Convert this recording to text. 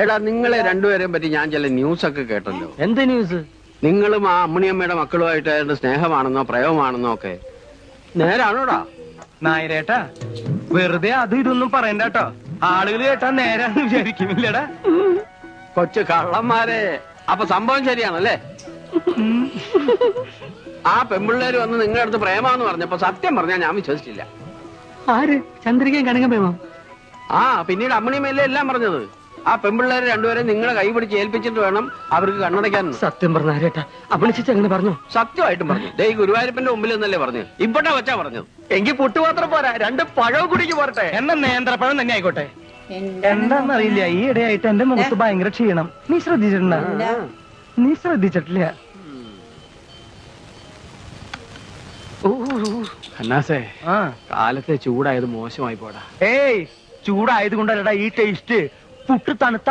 എടാ നിങ്ങളെ രണ്ടുപേരെയും പറ്റി ഞാൻ ചില ന്യൂസ് ഒക്കെ കേട്ടല്ലോ. എന്ത് ന്യൂസ്? നിങ്ങളും ആ അമ്മിണിയമ്മയുടെ മക്കളുമായിട്ട് സ്നേഹമാണെന്നോ പ്രേമമാണെന്നോ ഒക്കെ നേരാണോടാ? നായരേട്ടാ വെറുതെ അതും ഇതൊന്നും പറയണ്ടോ. ആളുകൾ കേട്ടാ നേരാന്ന് വിചാരിക്കുന്നില്ലടാ. കൊച്ചു കള്ളന്മാരെ. അപ്പൊ സംഭവം ശരിയാണല്ലേ? ആ പെമ്പിള്ളേര് വന്ന് നിങ്ങളുടെ അടുത്ത് പ്രേമാന്ന് പറഞ്ഞപ്പോ സത്യം പറഞ്ഞാൽ ഞാൻ വിശ്വസിച്ചില്ല. ആര്? ചന്ദ്രികയും കനകം പ്രേമോ? ആ പിന്നീട് അമ്മിണിയമ്മയല്ലേ എല്ലാം പറഞ്ഞത്. ആ പെമ്പിള്ളേര് രണ്ടുപേരെ നിങ്ങളെ കൈ പിടിച്ച് ഏൽപ്പിച്ചിട്ട് വേണം അവർക്ക് കണ്ണടയ്ക്കാൻ. സത്യം പറഞ്ഞ ആരേട്ടാ? അപ്പണിച്ചിട്ട് അങ്ങനെ പറഞ്ഞു? സത്യമായിട്ടും പറഞ്ഞു. ഈ ഗുരുവായൂരപ്പന്റെ മുമ്പിൽ നിന്നല്ലേ പറഞ്ഞു. ഇപ്പോഴാ വെച്ചാ പറഞ്ഞത്. എങ്കിൽ പുട്ടുപാത്രം പോരാ, 2 പഴവും കുടിക്ക് പോരട്ടെ. എന്നാ നേന്ത്രപ്പഴം തന്നെ ആയിക്കോട്ടെ. എന്താന്നറിയില്ല, ഈ ഇടയായിട്ട് എന്റെ മുഖത്ത് ഭയങ്കര ക്ഷീണം. നീ ശ്രദ്ധിച്ചിട്ടുണ്ട? നീ ശ്രദ്ധിച്ചിട്ടില്ല. കന്നാസേ, കാലത്തെ ചൂടായത് മോശമായി പോടാ. ഏയ് ചൂടായത് കൊണ്ടല്ലടാ ഈ ടേസ്റ്റ്. പുട്ട് തണുത്ത